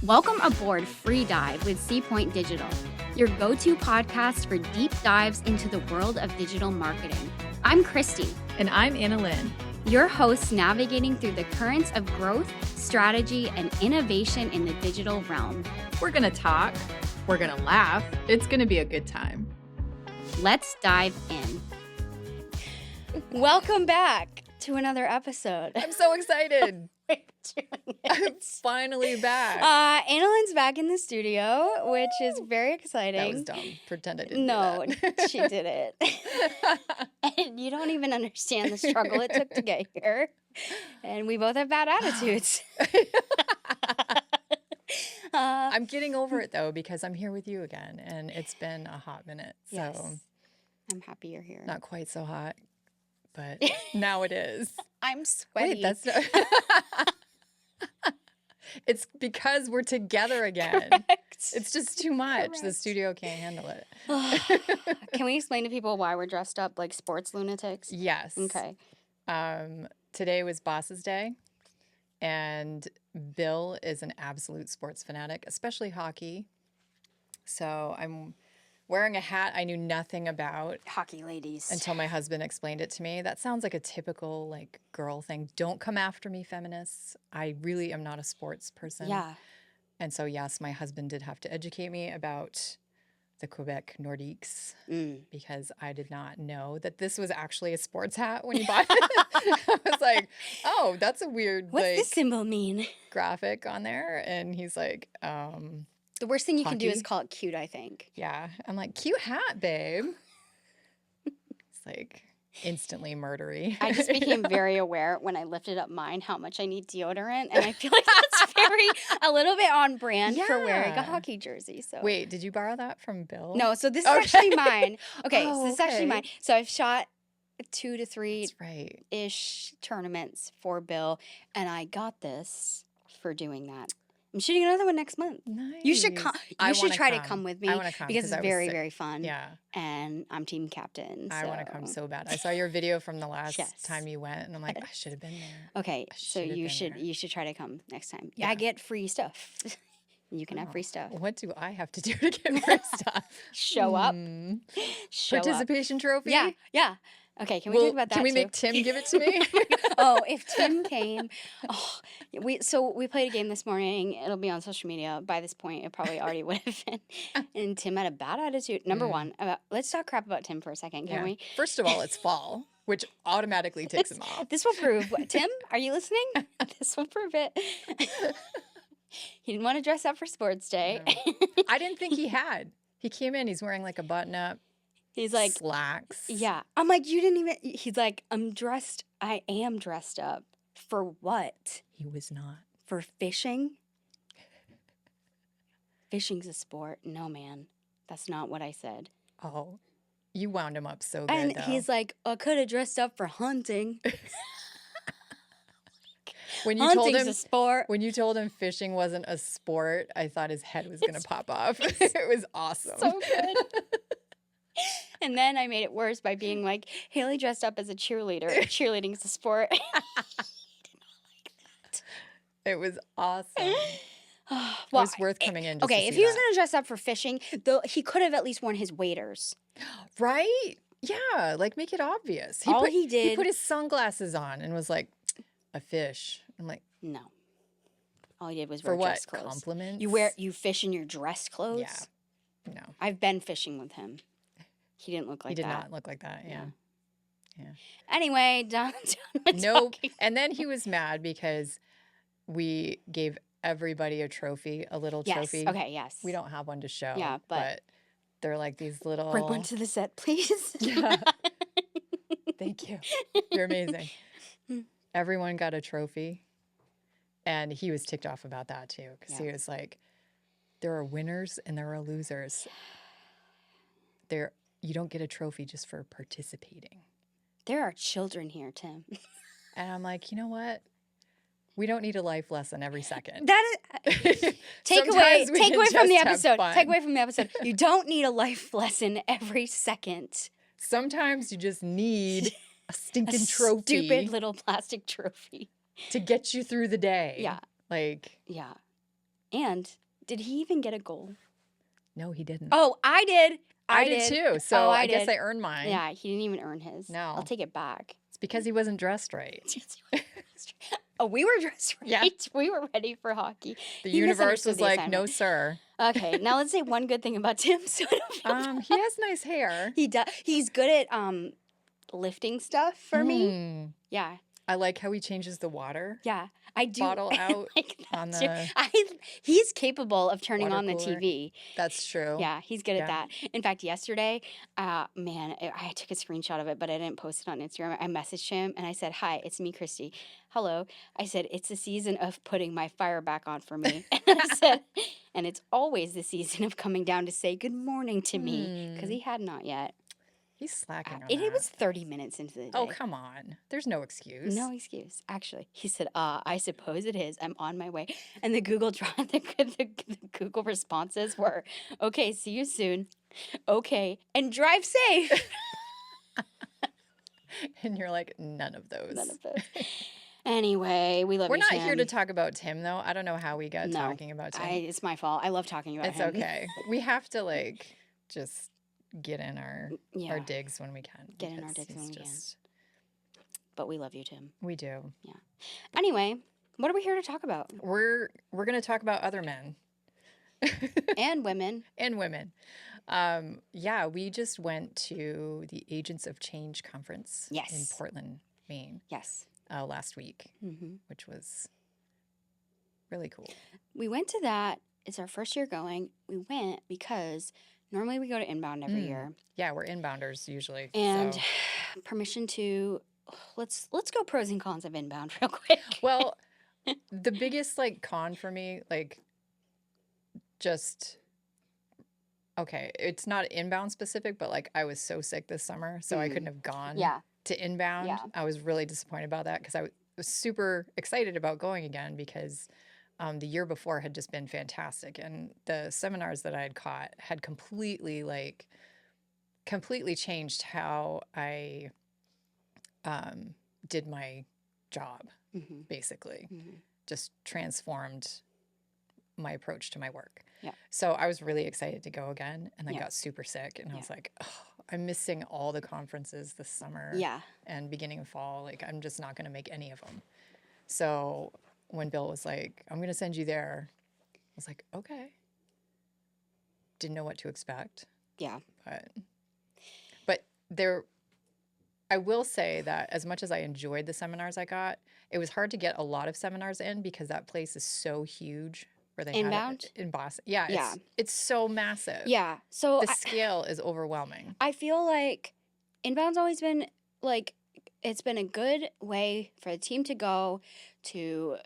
Welcome aboard FreeDive with Seapoint Digital, your go-to podcast for deep dives into the world of digital marketing. I'm Christy. And I'm Anna Lynn. Your hosts navigating through the currents of growth, strategy, and innovation in the digital realm. We're going to talk. We're going to laugh. It's going to be a good time. Let's dive in. Welcome back to another episode. I'm so excited. I'm finally back. Anna Lynn's back in the studio, which is very exciting. That was dumb. Pretend I didn't No, do that. she did it. And you don't even understand the struggle it took to get here. And we both have bad attitudes. I'm getting over it, though, because I'm here with you again, and it's been a hot minute. So Yes. I'm happy you're here. not quite so hot, but now it is. I'm sweaty. Wait, that's not... It's because we're together again. Correct. It's just too much. Correct. The studio can't handle it. Can we explain to people why we're dressed up like sports lunatics? Yes. Okay. Today was Boss's Day, and Bill is an absolute sports fanatic, especially hockey. So I'm wearing a hat I knew nothing about Hockey ladies. until my husband explained it to me. That sounds like a typical like girl thing. Don't come after me, feminists. I really am not a sports person. Yeah. And so, yes, my husband did have to educate me about the Quebec Nordiques because I did not know that this was actually a sports hat when you bought it. I was like, oh, that's a weird What's like this symbol mean? graphic on there. And he's like, The worst thing you can do is Hockey? call it cute, I think. yeah. I'm like, cute hat, babe. It's like instantly murdery. I just became very aware when I lifted up mine how much I need deodorant, and I feel like that's a little bit on brand for wearing a Yeah. hockey jersey. So Wait, did you borrow that from Bill? no, so this is Okay. actually mine. Okay, Oh, so this is actually okay. mine. So I've shot 2 to 3 That's right. ish tournaments for Bill, and I got this for doing that. I'm shooting another one next month. Nice. You should come. I You should wanna try to come. come with me I want to come because it's I was very, sick. very fun. Yeah. And I'm team captain. I want to come so- so bad. I saw your video from the last Yes. time you went, and I'm like, I should have been there. Okay, I so should've you been should there. you should try to come next time. Yeah. I get free stuff. You can have Oh, free stuff. What do I have to do to get free stuff? Show up. Hmm. Show up. Participation trophy? Yeah, yeah. Okay, can we Well, talk about that can we too? make Tim give it to me? Oh, if Tim came, we played a game this morning. It'll be on social media. By this point, it probably already would have been. And Tim had a bad attitude. Number one, let's talk crap about Tim for a second, can Yeah. we? First of all, it's fall, which automatically takes him off. This will prove. Tim, are you listening? This will prove it. He didn't want to dress up for sports day. I didn't think he had. He came in, he's wearing like a button up, He's like, slacks. yeah. I'm like, you didn't even. He's like, I am dressed up. For what? He was not. For fishing? Fishing's a sport. No, man. That's not what I said. Oh, you wound him up so good, And though. he's like, I could have dressed up for hunting. when you told Hunting's him a sport. When you told him fishing wasn't a sport, I thought his head was going to pop off. It was awesome. So good. And then I made it worse by being like, Haley dressed up as a cheerleader. Cheerleading's a sport. It was awesome. It Well, was worth coming in just okay, to if see he was that. going to dress up for fishing, though, he could have at least worn his waders. Right? Yeah, like make it obvious. All he He did- put his sunglasses on and was like, a fish. I'm like, No. All he did was for wear what? dress clothes. Compliments? You fish in your dress clothes? Yeah. No, I've been fishing with him. He didn't look like he did that. not look like that. Yeah. Anyway, done with Nope. talking. And then he was mad because we gave everybody a trophy, a little Yes. trophy. Okay, yes. We don't have one to show. Yeah, but- they're like these little. Bring one to the set, please. Yeah. Thank you. You're amazing. Everyone got a trophy. And he was ticked off about that too. Because he Yeah. was like, there are winners and there are losers. You don't get a trophy just for participating. There are children here, Tim. And I'm like, you know what? We don't need a life lesson every second. That is take Sometimes we away can from the just have episode. fun. Take away from the episode. You don't need a life lesson every second. Sometimes you just need a A stinking trophy stupid little plastic trophy. to get you through the day. Yeah. Like, Yeah. And did he even get a goal? No, he didn't. Oh, I did. I did too. So Oh, I guess did. I earned mine. Yeah, he didn't even earn his. No. I'll take it back. It's because he wasn't dressed right. Oh, we were dressed right. Yeah. We were ready for hockey. The He universe misunderstood was the like, assignment. no, sir. Okay, now let's say one good thing about Tim. So He has nice hair. he does. He's good at lifting stuff for me. Yeah. I like how he changes the water. Yeah, I do. Bottle out like that on too. the He's capable of turning water on the cooler. TV. That's true. Yeah, he's good at Yeah. that. In fact, yesterday, man, I took a screenshot of it, but I didn't post it on Instagram. I messaged him and I said, "Hi, it's me, Christy. Hello." I said, "It's the season of putting my fire back on for me." And I said, "And it's always the season of coming down to say good morning to me," because he had not yet. He's slacking on It that. was 30 minutes into the day. Oh, come on. There's no excuse. No excuse. Actually, he said, I suppose it is. I'm on my way. And the Google the Google responses were, "Okay, see you soon. Okay, and drive safe." And you're like, none of those. None of those. Anyway, we love We're you, not Tim. here to talk about Tim, though. I don't know how we got No, talking about Tim. It's my fault. I love talking about It's him. okay. We have to, like, just get in our Yeah, digs when we can. get in our because digs when he's we can. just- But we love you, Tim. We do. Anyway, what are we here to talk about? We're going to talk about other men. And women. And women. Yeah, we just went to the Agents of Change conference in Yes. Portland, Maine, Yes. last week, hmm which was really cool. We went to that. It's our first year going. We went because normally we go to Inbound every year. Yeah, we're inbounders usually. And so. permission to let's go pros and cons of Inbound real quick. Well, the biggest like con for me, like just okay, it's not inbound specific, but like I was so sick this summer, so I couldn't have gone yeah. to inbound. Yeah. I was really disappointed about that because I was super excited about going again because the year before had just been fantastic, and the seminars that I had caught had completely changed how I did my job. hmm Basically, hmm just transformed my approach to my work. Yeah. So I was really excited to go again, and I Yeah. got super sick, and I Yeah. was like, oh, I'm missing all the conferences this summer. Yeah. And beginning of fall, like I'm just not going to make any of them. So when Bill was like, I'm going to send you there, I was like, okay. Didn't know what to expect. Yeah. But there, I will say that as much as I enjoyed the seminars I got, it was hard to get a lot of seminars in because that place is so huge. Where they Inbound? had it in Boston. Yeah, Yeah. It's so massive. Yeah. So The scale is overwhelming. I feel like Inbound's always been like it's been a good way for the team to go to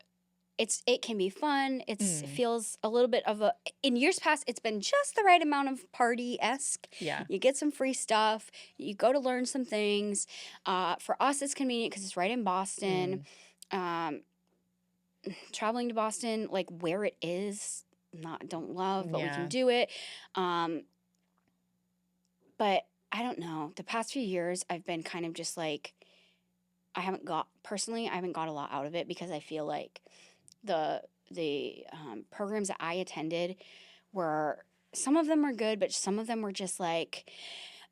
it can be fun. It feels a little bit of a in years past it's been just the right amount of party-esque. Yeah. You get some free stuff. You go to learn some things. For us it's convenient because it's right in Boston. Traveling to Boston, like where it is, don't love, but we can do it. But I don't know. The past few years, I've been kind of just like, I haven't got a lot out of it because I feel like the programs that I attended were, some of them were good, but some of them were just like,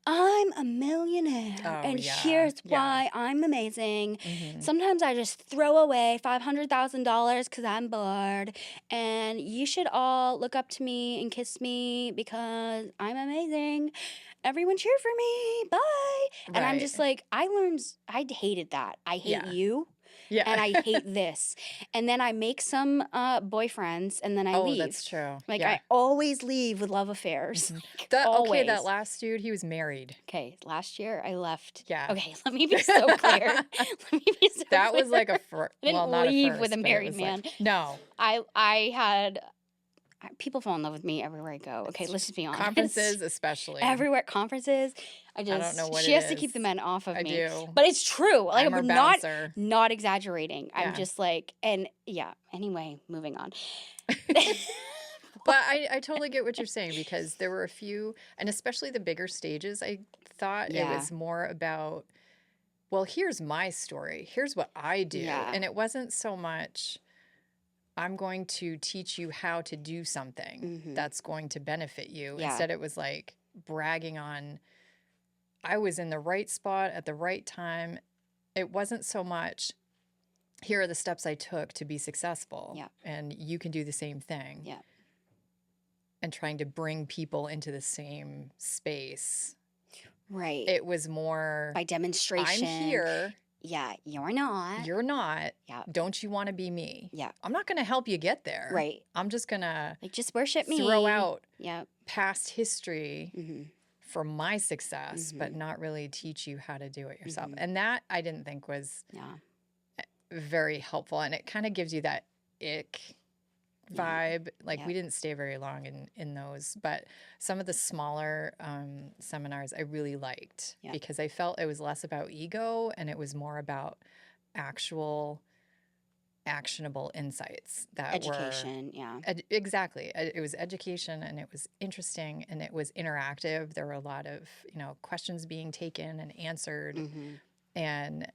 I'm a millionaire, and here's why I'm amazing. Sometimes I just throw away $500,000 because I'm bored, and you should all look up to me and kiss me because I'm amazing. Everyone cheer for me. Bye. And I'm just like, I hated that. I hate you. Yeah. And I hate this. And then I make some boyfriends and then I leave. Oh, that's true. Like I always leave with love affairs. Okay, that last dude, he was married. Okay, last year I left. Yeah. Okay, let me be so clear. That was like a first. I didn't not leave a first, with a but it married was man. Like, no. I had people fall in love with me everywhere I go. Okay, let's just be honest. Conferences especially. Everywhere conferences. I don't know what she it has to keep is. the men off of I me. do. But it's true. Like I'm I'm her bouncer. not exaggerating. I'm Yeah. just like, and yeah, anyway, moving on. But I totally get what you're saying because there were a few, and especially the bigger stages, I thought it was more about, well, here's my story. Here's what I do. Yeah. And it wasn't so much, I'm going to teach you how to do something that's going to benefit you. Yeah. Instead, it was like bragging on, I was in the right spot at the right time. It wasn't so much, here are the steps I took to be successful. Yeah. And you can do the same thing. Yeah. And trying to bring people into the same space. Right. It was more by demonstration. I'm here. Yeah, you're not. You're not. Yeah. Don't you want to be me? Yeah. I'm not going to help you get there. Right. I'm just going to like just worship me. throw out Yep. past history for my success, but not really teach you how to do it yourself. And that I didn't think was very helpful. And it kind of gives you that ick vibe. Like we didn't stay very long in those, but some of the smaller seminars I really liked because I felt it was less about ego and it was more about actual actionable insights that education. Exactly. It was education and it was interesting and it was interactive. There were a lot of, questions being taken and answered. And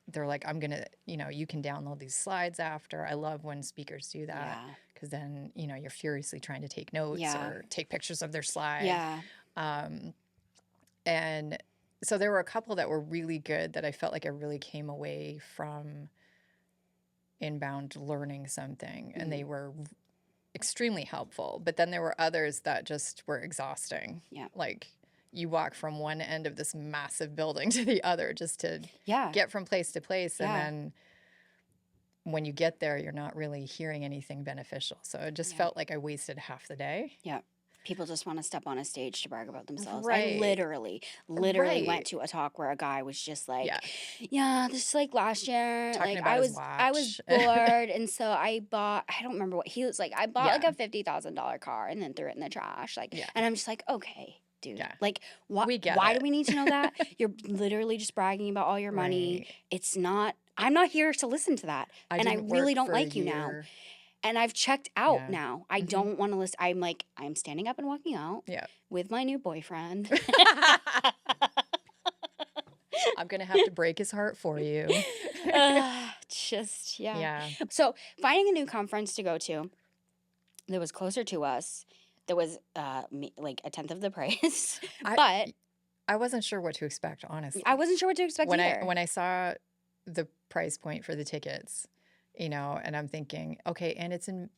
they're like, I'm going to, you can download these slides after. I love when speakers do that because then, you're furiously trying to take notes or take pictures of their slides. And so there were a couple that were really good that I felt like I really came away from inbound learning something and they were extremely helpful. But then there were others that just were exhausting. Like you walk from one end of this massive building to the other just to get from place to place. And then when you get there, you're not really hearing anything beneficial. So it just felt like I wasted half the day. People just want to step on a stage to brag about themselves. Right. I literally went to a talk where a guy was just like, this is like last year. Talking like about his I was watch. bored and so I don't remember what he was like. I bought like a $50,000 car and then threw it in the trash. And I'm just like, okay, dude. Like why do we need to know that? You're literally just bragging about all your money. It's not I'm not here to listen to that. And I really don't like you now. And I've checked out now. I don't want to listen. I'm standing up and walking out with my new boyfriend. I'm going to have to break his heart for you. So finding a new conference to go to that was closer to us, that was like a tenth of the price. But I wasn't sure what to expect, honestly. I wasn't sure what to expect either. When I saw the price point for the tickets, and I'm thinking, okay, and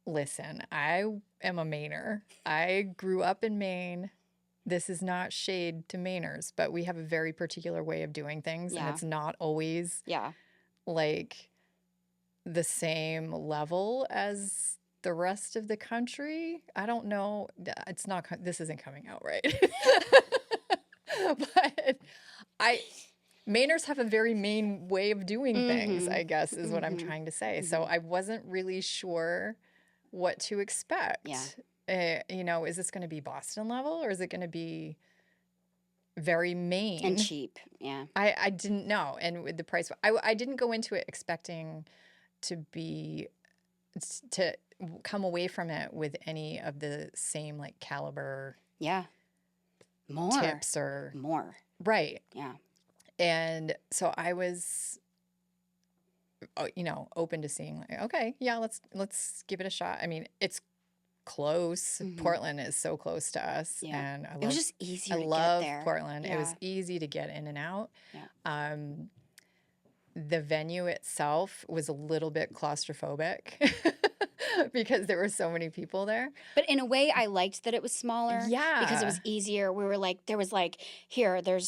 listen, I am a Mainer. I grew up in Maine. This is not shade to Mainers, but we have a very particular way of doing things. And it's not always like the same level as the rest of the country. I don't know. This isn't coming out right. But Mainers have a very Maine way of doing things, I guess, is what I'm trying to say. So I wasn't really sure what to expect. Is this going to be Boston level or is it going to be very Maine? And cheap, I didn't know. And with the price, I didn't go into it expecting to come away from it with any of the same like caliber tips or more. Right. And so I was, open to seeing like, okay, let's give it a shot. I mean, it's close. Portland is so close to us, and it was just easy. I love Portland. It was easy to get in and out. The venue itself was a little bit claustrophobic. Because there were so many people there. But in a way, I liked that it was smaller. Because it was easier. We were like, there's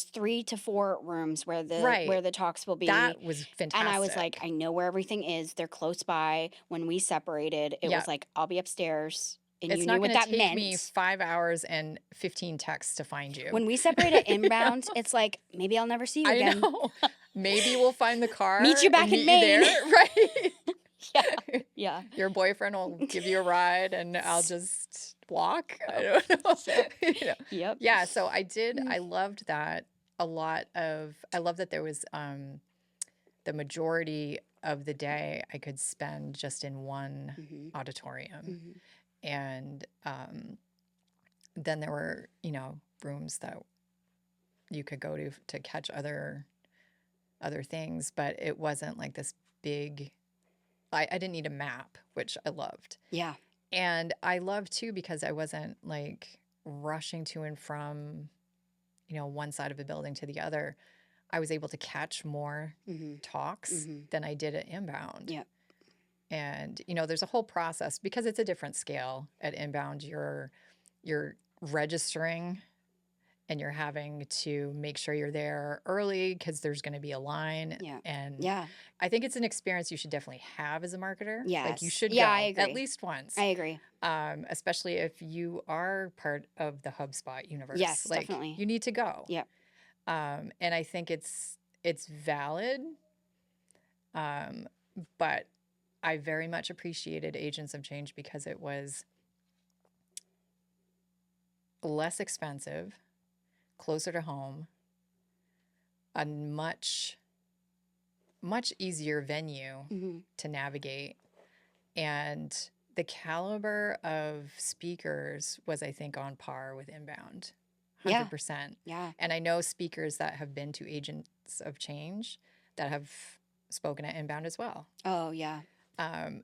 3 to 4 rooms where the talks will be. That was fantastic. And I was like, I know where everything is. They're close by. When we separated, it was like, I'll be upstairs. And it's you not knew what that meant. It's not going to take me 5 hours and 15 texts to find you. When we separated inbound, it's like, maybe I'll never see you again. I know. Maybe we'll find the car. Meet you back in Maine. Right. Yeah. Your boyfriend will give you a ride and I'll just walk. I don't know. Yep. Yeah. So I loved that a lot I love that there was the majority of the day I could spend just in one auditorium. And then there were, rooms that you could go to catch other things, but it wasn't like this big I didn't need a map, which I loved. Yeah. And I loved too because I wasn't like rushing to and from, one side of the building to the other. I was able to catch more talks than I did at inbound. Yeah. And, there's a whole process because it's a different scale. At inbound, you're registering and you're having to make sure you're there early because there's going to be a line. Yeah. And Yeah. I think it's an experience you should definitely have as a marketer. Like you Yes. should Yeah, go I agree. at least once. I agree. Especially if you are part of the HubSpot universe. Yes, like, definitely. You need to go. Yeah. And I think it's valid. But I very much appreciated Agents of Change because it was less expensive, closer to home, a much easier venue to navigate. And the caliber of speakers was, I think, on par with inbound. 100%. Yeah. And I know speakers that have been to Agents of Change that have spoken at inbound as well. Oh, yeah.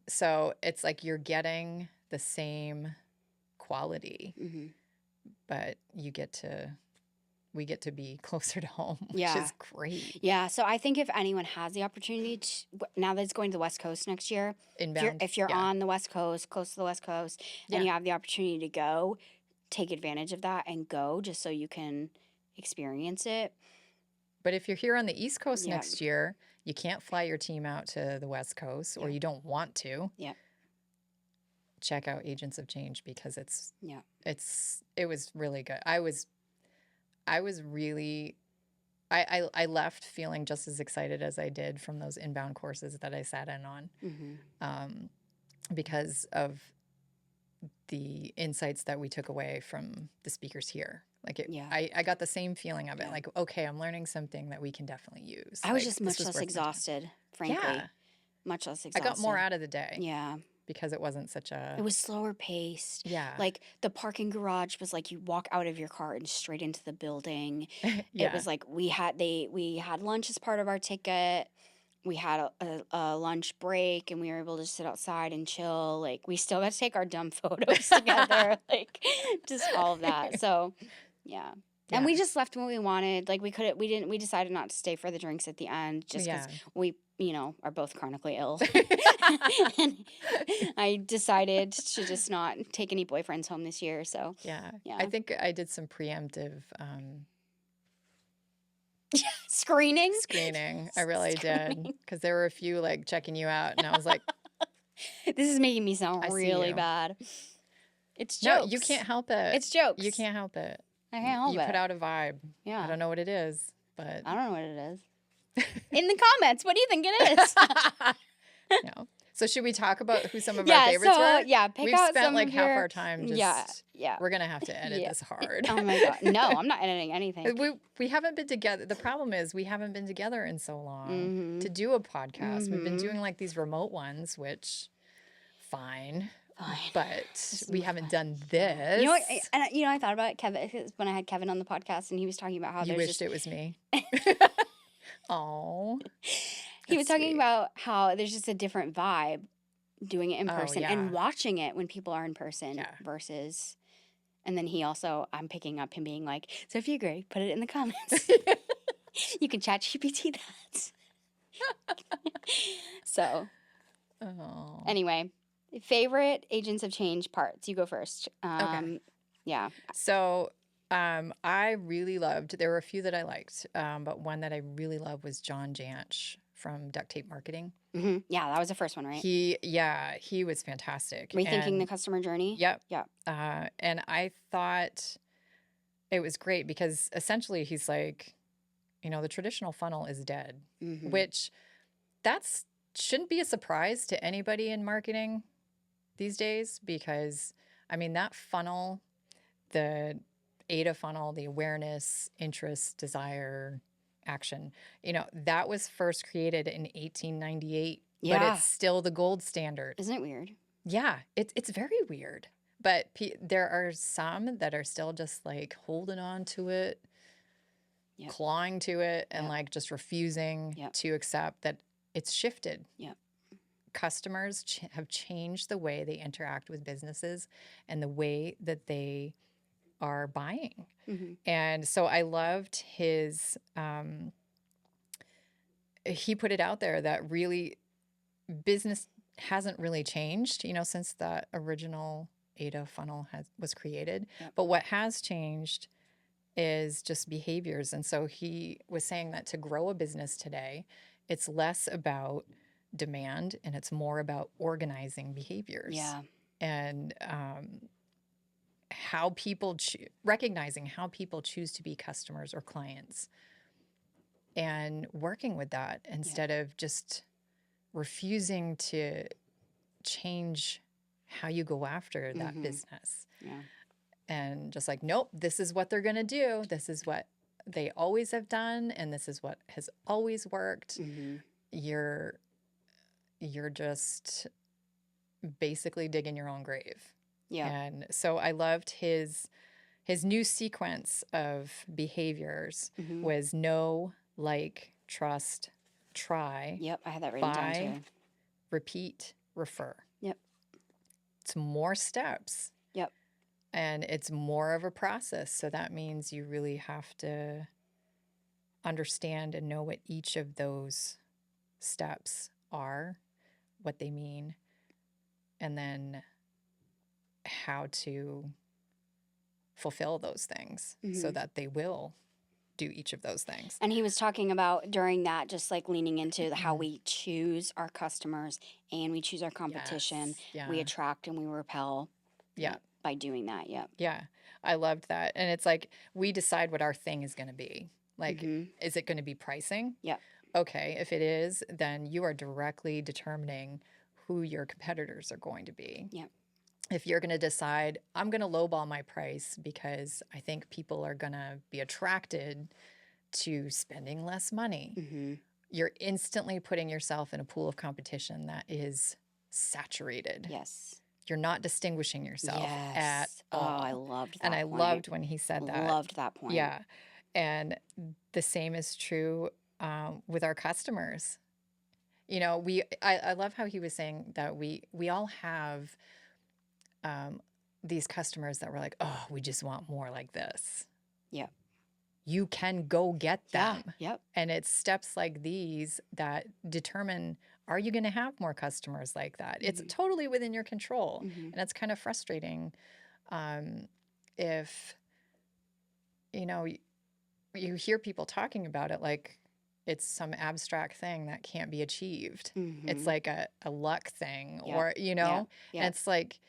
So it's like you're getting the same quality, but we get to be closer to home, which is great. Yeah. So I think if anyone has the opportunity to, now that it's going to the West Coast next year, Inbound, if you're on the West Coast, close to the West Coast, and you have the opportunity to go, take advantage of that and go just so you can experience it. But if you're here on the East Coast next year, you can't fly your team out to the West Coast or you don't want to. Yeah. Check out Agents of Change because it was really good. I left feeling just as excited as I did from those inbound courses that I sat in on, because of the insights that we took away from the speakers here. Like I got the same feeling of it. Like, okay, I'm learning something that we can definitely use. I was just much less exhausted, frankly. Yeah. Much less exhausted. I got more out of the day. Yeah. Because it wasn't such a... It was slower paced. Yeah. Like the parking garage was like you walk out of your car and straight into the building. It was like we had lunch as part of our ticket. We had a lunch break and we were able to sit outside and chill. Like we still got to take our dumb photos together. Like just all of that. So yeah. And we just left when we wanted. Like we decided not to stay for the drinks at the end just because we, are both chronically ill. And I decided to just not take any boyfriends home this year. So yeah. I think I did some preemptive screening. I really did. Because there were a few like checking you out and I was like, this is making me sound really bad. It's jokes. No, you can't help it. It's jokes. You can't help it. I can't help it. You put out a vibe. Yeah. I don't know what it is, but... I don't know what it is. In the comments, what do you think it is? No. So should we talk about who some of our favorites were? Yeah, pick We've out spent some like of half your... our time just... Yeah. We're going to have to edit this hard. Oh my God. No, I'm not editing anything. We haven't been together. The problem is we haven't been together in so long to do a podcast. We've been doing like these remote ones, which fine. But we haven't done this. You know what? I thought about it, Kevin, when I had Kevin on the podcast, and he was talking about how you wished it was me. Oh, he was talking about how there's just a different vibe doing it in person and watching it when people are in person versus. And then I'm picking up him being like, "So if you agree, put it in the comments. You can chat GPT that." So, anyway. Favorite Agents of Change parts? You go first. Okay. Yeah. So I really loved, there were a few that I liked, but one that I really loved was John Jantsch from Duct Tape Marketing. Mm-hmm. Yeah, that was the first one, right? He was fantastic. Rethinking the customer journey? Yep. Yep. And I thought it was great because essentially he's like, the traditional funnel is dead, which shouldn't be a surprise to anybody in marketing these days because, that funnel, the ADA funnel, the awareness, interest, desire, action, that was first created in 1898, but it's still the gold standard. Isn't it weird? Yeah, it's very weird. But there are some that are still just like holding on to it, clawing to it, and like just refusing to accept that it's shifted. Yep. customers have changed the way they interact with businesses and the way that they are buying. And so I loved his, he put it out there that really business hasn't really changed, since the original ADA funnel was created. Yep. But what has changed is just behaviors. And so he was saying that to grow a business today, it's less about demand and it's more about organizing behaviors. Yeah. And how people recognizing how people choose to be customers or clients and working with that instead of just refusing to change how you go after that business. Yeah. And just like, nope, this is what they're going to do. This is what they always have done. And this is what has always worked. You're just basically digging your own grave. Yeah. And so I loved his new sequence of behaviors was know, like, trust, try. Yep. I had that written down too. Repeat, refer. Yep. It's more steps. Yep. And it's more of a process. So that means you really have to understand and know what each of those steps are, what they mean, and then how to fulfill those things so that they will do each of those things. And he was talking about during that, just like leaning into how we choose our customers and we choose our competition. Yes. Yeah. We attract and we repel. Yeah. By doing that. Yep. Yeah. I loved that. And it's like we decide what our thing is going to be. Like, is it going to be pricing? Yep. Okay. If it is, then you are directly determining who your competitors are going to be. Yep. If you're going to decide, I'm going to lowball my price because I think people are going to be attracted to spending less money, you're instantly putting yourself in a pool of competition that is saturated. Yes. You're not distinguishing yourself at all. Oh, I loved that And I point. loved when he said that. Loved that point. Yeah. And the same is true with our customers. I love how he was saying that we all have these customers that were like, oh, we just want more like this. Yeah. You can go get them. Yeah. Yep. And it's steps like these that determine, are you going to have more customers like that? It's totally within your control. And it's kind of frustrating if, you hear people talking about it like it's some abstract thing that can't be achieved. It's like a luck thing or, and it's like,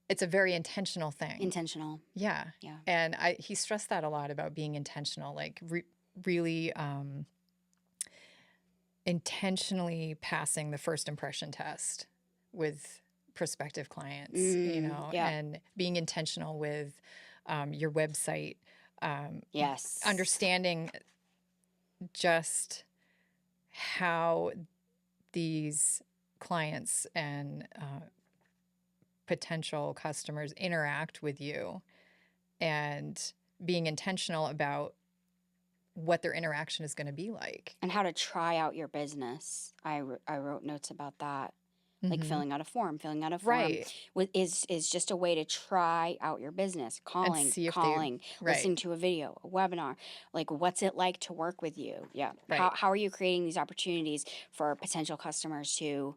it's a very intentional thing. Intentional. Yeah. Yeah. And he stressed that a lot about being intentional, like really intentionally passing the first impression test with prospective clients, and being intentional with your website. Yes. Understanding just how these clients and potential customers interact with you and being intentional about what their interaction is going to be like. And how to try out your business. I wrote notes about that. Like filling out a form. Right. Is just a way to try out your business. Calling, listening to a video, a webinar. Like, what's it like to work with you? Yeah. Right. How are you creating these opportunities for potential customers to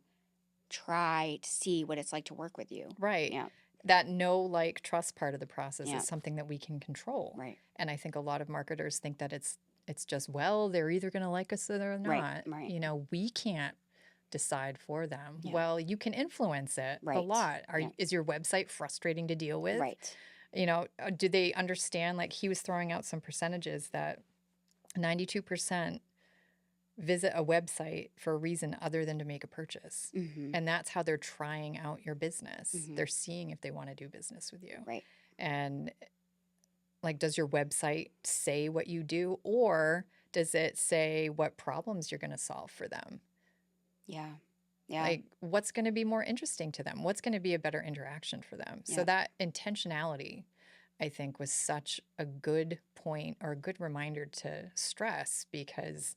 try to see what it's like to work with you? Right. Yeah. That know, like, trust part of the process is something that we can control. Right. And I think a lot of marketers think that it's just, well, they're either going to like us or they're not. Right. We can't decide for them. Yeah. Well, you can influence it a Right. lot. Yeah. Is your website frustrating to deal with? Right. Do they understand? Like, he was throwing out some percentages that 92% visit a website for a reason other than to make a purchase. And that's how they're trying out your business. They're seeing if they want to do business with you. Right. And like, does your website say what you do, or does it say what problems you're going to solve for them? Yeah. Yeah. Like, what's going to be more interesting to them? What's going to be a better interaction for them? Yeah. So that intentionality, I think, was such a good point or a good reminder to stress, because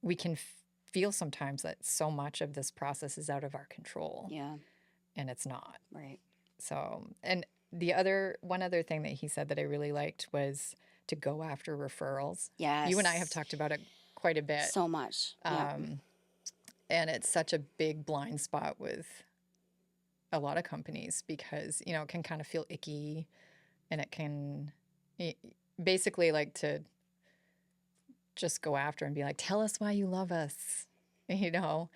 we can feel sometimes that so much of this process is out of our control, Yeah. and it's not. Right. So, and one other thing that he said that I really liked was to go after referrals. You and I have Yes. talked about it quite a bit. So much. Yeah. And it's such a big blind spot with a lot of companies because, you know, it can kind of feel icky, and it can basically like to just go after and be like, tell us why you love us, you know?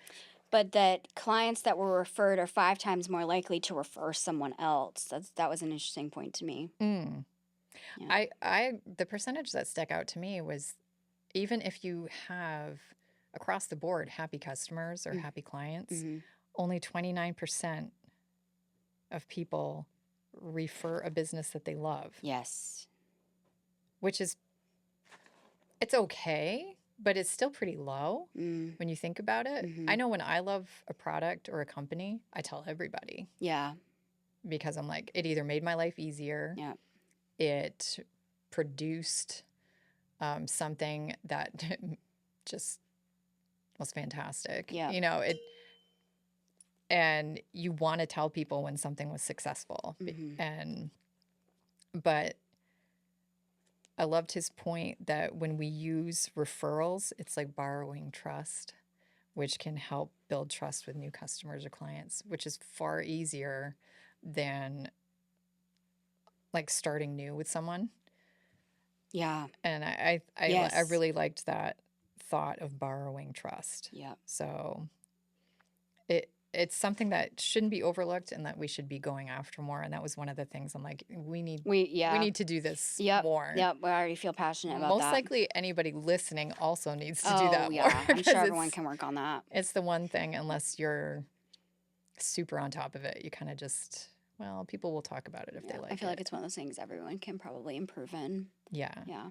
But that clients that were referred are 5 times more likely to refer someone else. That was an interesting point to me. Mm. Yeah. The percentage that stuck out to me was even if you have across the board happy customers or happy clients, only 29% of people refer a business that they love. Yes. Which is, it's okay, but it's still pretty low when you think about it. I know when I love a product or a company, I tell everybody. Yeah. Because I'm like, it either made my life easier. Yeah. It produced something that just was fantastic. Yeah. You know, and you want to tell people when something was successful. But I loved his point that when we use referrals, it's like borrowing trust, which can help build trust with new customers or clients, which is far easier than like starting new with someone. Yeah. And I Yes. really liked that thought of borrowing trust. Yeah. So it's something that shouldn't be overlooked and that we should be going after more. And that was one of the things I'm like, we need to do this more. Yep. I already feel passionate about Most that. likely anybody listening also needs to do Oh, that yeah. more. I'm sure 'cause everyone can work on that. It's the one thing, unless you're super on top of it, you kind of just, well, people will talk about it if they like it. I feel like it's one of those things everyone can probably improve in. Yeah. Yeah.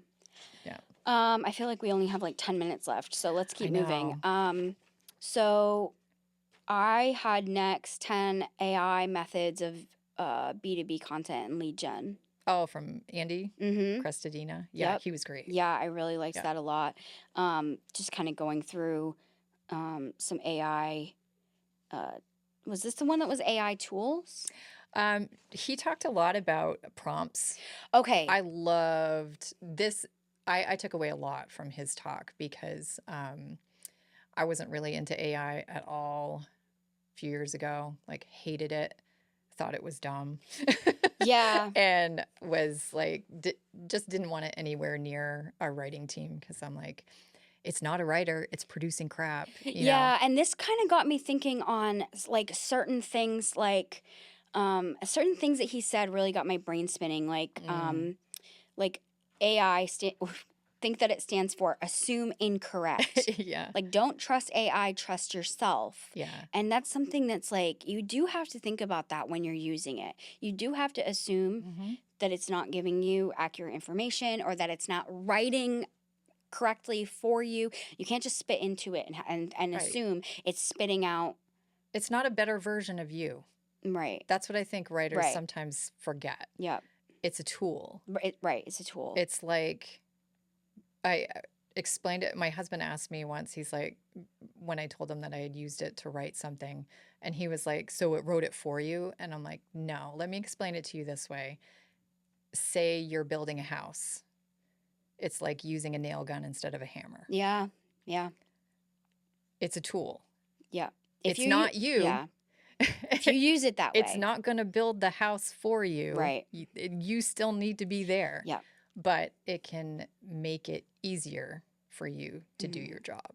Yeah. I feel like we only have like 10 minutes left, so let's keep moving. know. So I had next 10 AI methods of B2B content and lead gen. Oh, from Andy Crestadina. Yeah, Yep. he was great. Yeah, I really liked that a lot. Just kind of going through some AI. Was this the one that was AI tools? He talked a lot about prompts. Okay. I loved this. I took away a lot from his talk because I wasn't really into AI at all a few years ago. Like, hated it, thought it was dumb. Yeah. And was like, just didn't want it anywhere near our writing team because I'm like, it's not a writer, it's producing crap. You know? And this kind of got me thinking on like certain things that he said really got my brain spinning. Like AI think that it stands for assume incorrect. Yeah. Like, don't trust AI, trust yourself. Yeah. And that's something that's like, you do have to think about that when you're using it. You do have to assume that it's not giving you accurate information or that it's not writing correctly for you. You can't just spit into it and assume it's spitting out. It's not a better version of you. Right. That's what I think writers sometimes forget. Yeah. It's a tool. Right. It's a tool. It's like, I explained it. My husband asked me once, he's like, when I told him that I had used it to write something, and he was like, so it wrote it for you? And I'm like, no, let me explain it to you this way. Say you're building a house. It's like using a nail gun instead of a hammer. Yeah. Yeah. It's a tool. Yeah. It's not you. Yeah. If you use it that way. It's not going to build the house for you. Right. You still need to be there. Yeah. But it can make it easier for you to do your job.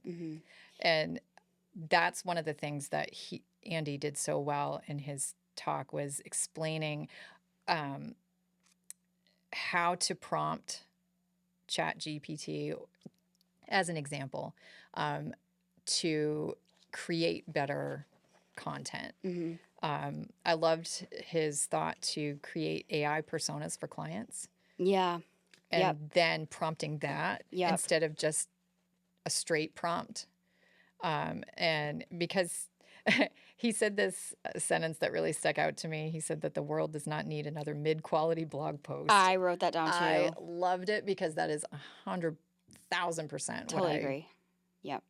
And that's one of the things that Andy did so well in his talk, was explaining how to prompt ChatGPT, as an example, to create better content. I loved his thought to create AI personas for clients. Yeah. And then prompting that instead of just a straight prompt. And because he said this sentence that really stuck out to me. He said that the world does not need another mid-quality blog post. I wrote that down too. I loved it because that is 100,000% totally agree. Yep.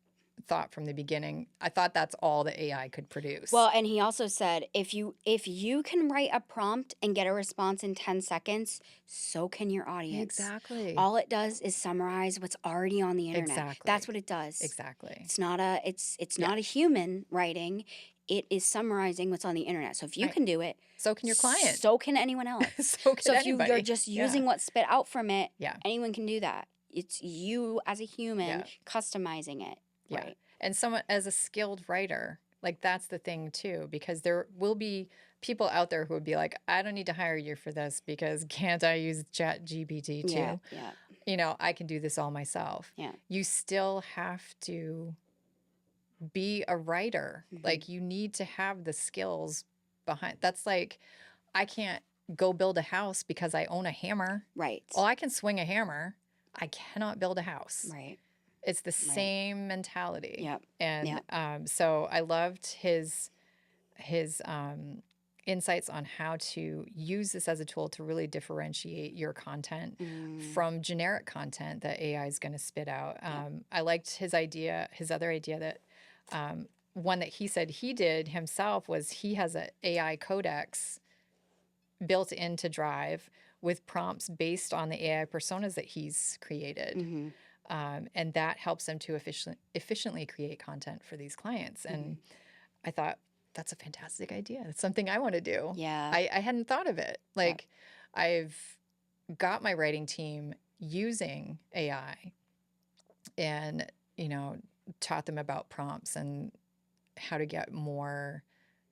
thought from the beginning. I thought that's all the AI could produce. Well, and he also said if you can write a prompt and get a response in 10 seconds, so can your audience. Exactly. All it does is summarize what's already on the internet. Exactly. That's what it does. Exactly. It's not a human writing. It is summarizing what's on the internet. So if you Right. can do it, So can your client. so can anyone else. So can So if anybody. you're just using what's spit out from it, Yeah. anyone can do that. It's you as a human Yeah. customizing it. Yeah. Right. And someone as a skilled writer, like that's the thing too, because there will be people out there who would be like, I don't need to hire you for this because can't I use ChatGPT too? Yeah. Yeah. You know, I can do this all myself. Yeah. You still have to be a writer. Mhm. Like you need to have the skills behind. That's like, I can't go build a house because I own a hammer. Right. Well, I can swing a hammer. I cannot build a house. Right. It's the same mentality. Yep. And so I loved his insights on how to use this as a tool to really differentiate your content from generic content that AI is going to spit out. I liked his other idea that one that he said he did himself was he has an AI codex built into Drive with prompts based on the AI personas that he's created. Mm-hmm. And that helps them to efficiently create content for these clients. And I thought, that's a fantastic idea. That's something I want to do. Yeah. I hadn't thought of it. Like, I've got my writing team using AI and, you know, taught them about prompts and how to get more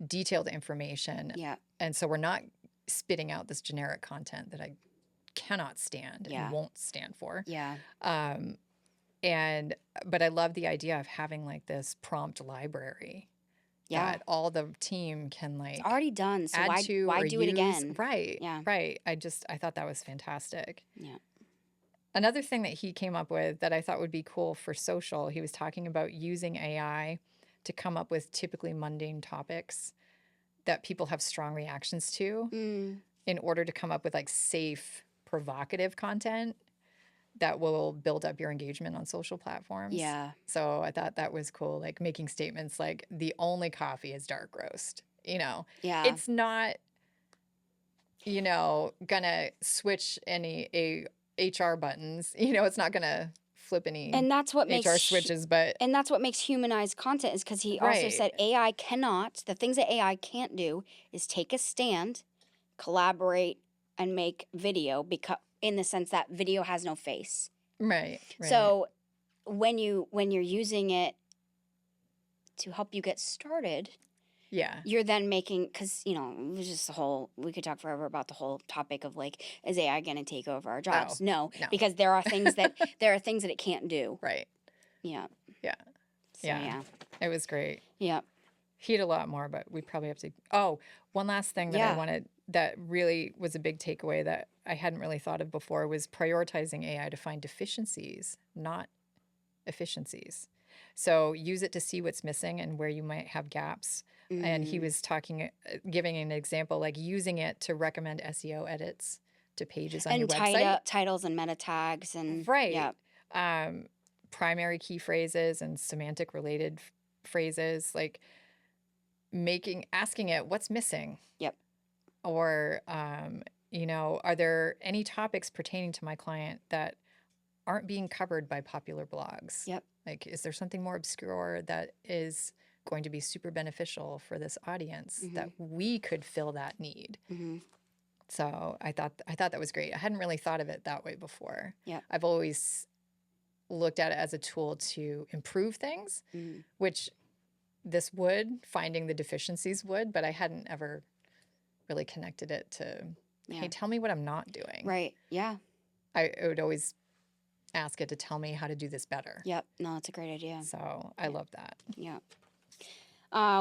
detailed information. Yeah. And so we're not spitting out this generic content that I cannot stand and won't stand for. Yeah. But I love the idea of having like this prompt library that all the team can like it's already done. So add why to why or do it use. again? Right. Yeah. Right. I thought that was fantastic. Yeah. Another thing that he came up with that I thought would be cool for social, he was talking about using AI to come up with typically mundane topics that people have strong reactions to in order to come up with like safe, provocative content that will build up your engagement on social platforms. Yeah. So I thought that was cool, like making statements like the only coffee is dark roast. You know, it's not, you know, gonna switch any HR buttons. You know, it's not gonna flip any and that's what HR switches, but and that's what makes humanized content is because he also said AI cannot. The things that AI can't do is take a stand, collaborate, and make video because in the sense that video has no face. Right. So when you're using it to help you get started, you're then making, because you know, it was just the whole, we could talk forever about the whole topic of like, is AI going to take over our jobs? No, because there are things that it can't do. Right. Yeah. Yeah. So, yeah. It was great. Yeah. He had a lot more, but we probably have to. Oh, one last thing that I wanted that really was a big takeaway that I hadn't really thought of before was prioritizing AI to find deficiencies, not efficiencies. So use it to see what's missing and where you might have gaps. And he was giving an example, like using it to recommend SEO edits to pages on your website. Titles and meta tags and primary key phrases and semantic related phrases, like asking it what's missing. Yep. Or, you know, are there any topics pertaining to my client that aren't being covered by popular blogs? Yep. Like, is there something more obscure that is going to be super beneficial for this audience that we could fill that need? So I thought that was great. I hadn't really thought of it that way before. Yeah. I've always looked at it as a tool to improve things, which this finding the deficiencies would, but I hadn't ever really connected it to, hey, tell me what I'm not doing. Right. Yeah. I would always ask it to tell me how to do this better. Yep. No, that's a great idea. So I love that. Yeah.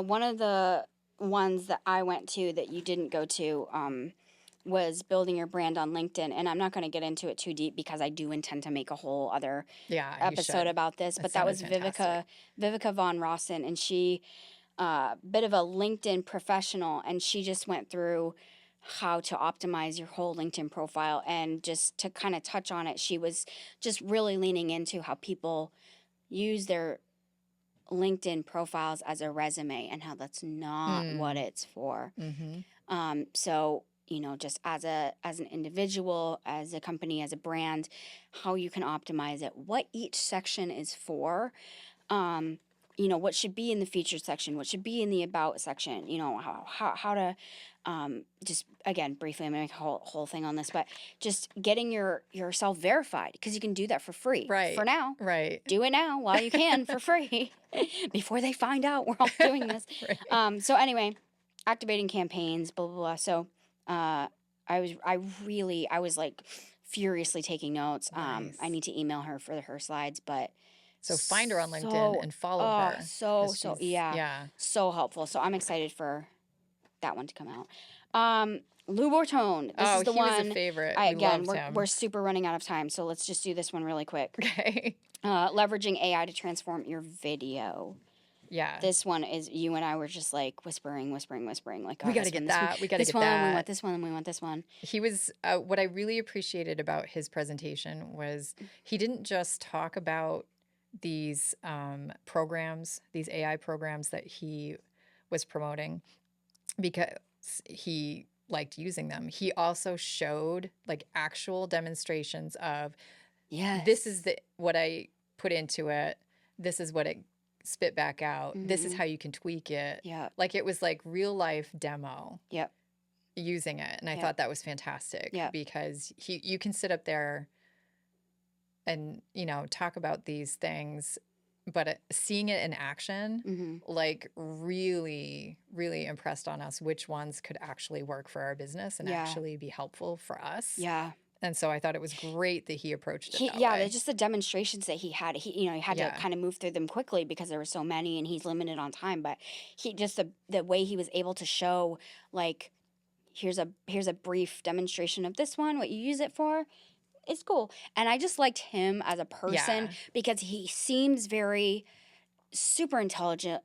One of the ones that I went to that you didn't go to was building your brand on LinkedIn. And I'm not going to get into it too deep because I do intend to make a whole other episode about this. But that was Vivica Von Rossen, and she bit of a LinkedIn professional, and she just went through how to optimize your whole LinkedIn profile. And just to kind of touch on it, she was just really leaning into how people use their LinkedIn profiles as a resume and how that's not what it's for. So, you know, just as an individual, as a company, as a brand, how you can optimize it, what each section is for. You know, what should be in the featured section, what should be in the about section, you know, how to, just, again, briefly, I'm going to make a whole thing on this, but just getting yourself verified, because you can do that for free. Right. For now. Right. Do it now while you can for free before they find out we're all doing this. Right. So anyway, activating campaigns, blah, blah, blah. So, I was like furiously taking notes. Nice. I need to email her for her slides, but So find her on LinkedIn and follow her. So helpful. So I'm excited for that one to come out. Lou Bortone. This is the one. He was a favorite. We're super running out of time, so let's just do this one really quick. Okay. Leveraging AI to transform your video. Yeah. This one is, you and I were just like whispering. Like, we got to get that. We got to get that. We want this one. And we want this one. He was, what I really appreciated about his presentation was he didn't just talk about these programs, these AI programs that he was promoting because he liked using them. He also showed like actual demonstrations of, this is what I put into it. This is what it spit back out. This is how you can tweak it. Like it was like real life demo. Using it. And I thought that was fantastic because you can sit up there and, you know, talk about these things, but seeing it in action, like really, really impressed on us which ones could actually work for our business and actually be helpful for us. And so I thought it was great that he approached it that way. Just the demonstrations that he had. He had to kind of move through them quickly because there were so many and he's limited on time. But he just the way he was able to show, like, here's a brief demonstration of this one, what you use it for. It's cool. And I just liked him as a person because he seems very super intelligent,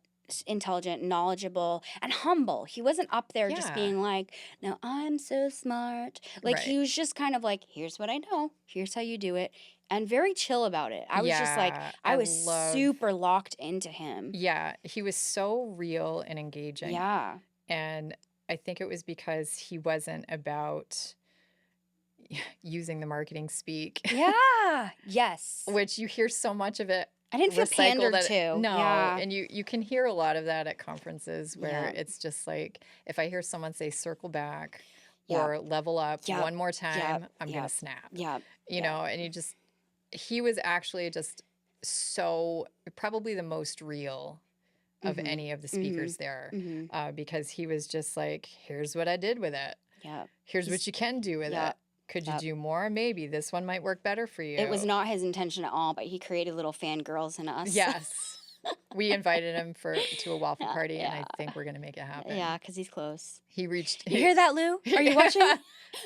knowledgeable, and humble. He wasn't up there just being like, no, I'm so smart. Like, he was just kind of like, here's what I know. Here's how you do it. And very chill about it. I was just like, I was super locked into him. Yeah. He was so real and engaging. Yeah. And I think it was because he wasn't about using the marketing speak. Yeah. Yes. Which you hear so much of it. I didn't feel pandered to. No. And you can hear a lot of that at conferences where it's just like, if I hear someone say circle back or level up one more time, I'm going to snap. You know, and he was actually just so, probably the most real of any of the speakers there, because he was just like, here's what I did with it. Here's what you can do with it. Could you do more? Maybe this one might work better for you. It was not his intention at all, but he created little fangirls in us. Yes. We invited him to a waffle party, and I think we're going to make it happen. Yeah, because he's close. He reached... You hear that, Lou? Are you watching? Are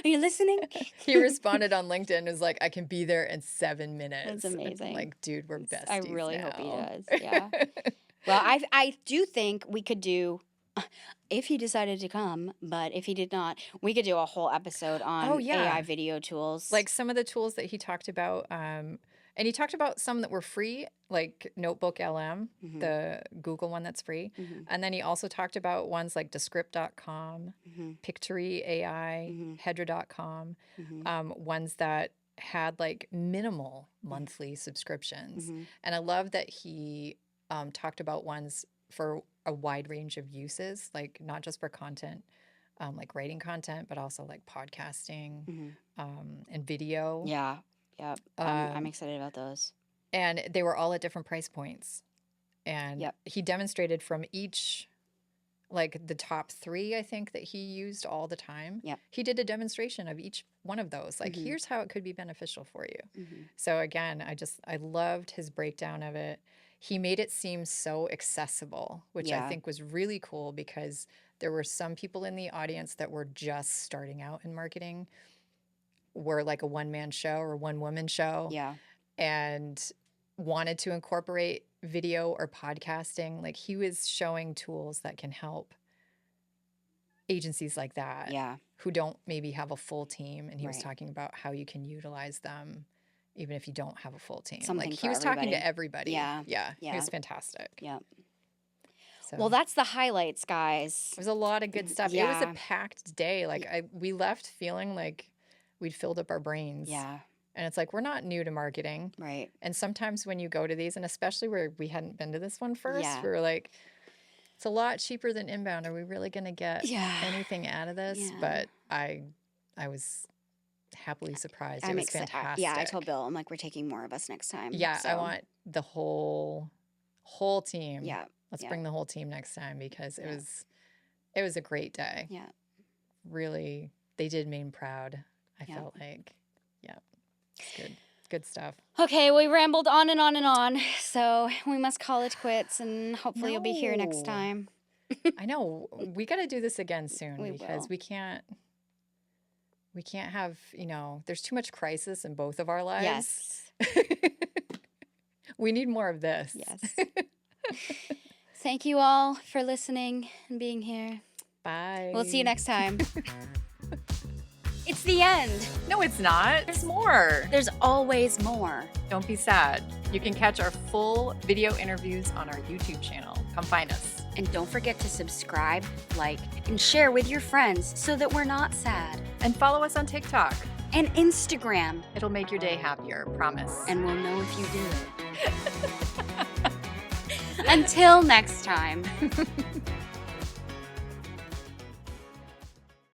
you listening? He responded on LinkedIn and was like, I can be there in 7 minutes. That's amazing. I'm like, dude, we're besties I really now. hope he does. Yeah. Well, I do think we could do... if he decided to come, but if he did not, we could do a whole episode on AI video tools. Like some of the tools that he talked about, and he talked about some that were free, like Notebook LM, the Google one that's free. And then he also talked about ones like Descript.com, Pictory AI, Hedra.com, ones that had like minimal monthly subscriptions. And I love that he talked about ones for a wide range of uses, like not just for content, like writing content, but also like podcasting and video. Yeah. I'm excited about those. And they were all at different price points. And he demonstrated from each, like the top 3, I think, that he used all the time. He did a demonstration of each one of those. Like, here's how it could be beneficial for you. So again, I loved his breakdown of it. He made it seem so accessible, which I think was really cool because there were some people in the audience that were just starting out in marketing, were like a one-man show or one-woman show, and wanted to incorporate video or podcasting. Like, he was showing tools that can help agencies like that who don't maybe have a full team, and he was talking about how you can utilize them even if you don't have a full team. Something Like for he was talking everybody. to everybody. Yeah. Yeah. He Yeah. was fantastic. Yeah. So Well, that's the highlights, guys. it was a lot of good stuff. It was a Yeah. packed day. Like we left feeling like we'd filled up our brains. Yeah. And it's like, we're not new to marketing. Right. And sometimes when you go to these, and especially where we hadn't been to this one first, Yeah. we were like, it's a lot cheaper than inbound. Are we really going to get Yeah. anything out of this? Yeah. But I was happily surprised. I'm It was excited. fantastic. Yeah, I told Bill, I'm like, we're taking more of us next time. Yeah, I So, want the whole team. Yeah. Let's Yeah. bring the whole team next time because Yeah. it was a great day. Yeah. Really, they did me proud. I Yeah. felt like, yeah, it's good. Good stuff. Okay, we rambled on and on and on. So we must call it quits, and hopefully you'll be here next No. time. I know. We got to do this again soon We because will. we can't have, there's too much crisis in both of our lives. Yes. We need more of this. Yes. Thank you all for listening and being here. Bye. We'll see you next time. It's the end. No, it's not. There's more. There's always more. Don't be sad. You can catch our full video interviews on our YouTube channel. Come find us. And don't forget to subscribe, like, and share with your friends so that we're not sad. And follow us on TikTok. And Instagram. It'll make your day happier, promise. And we'll know if you do it. Until next time.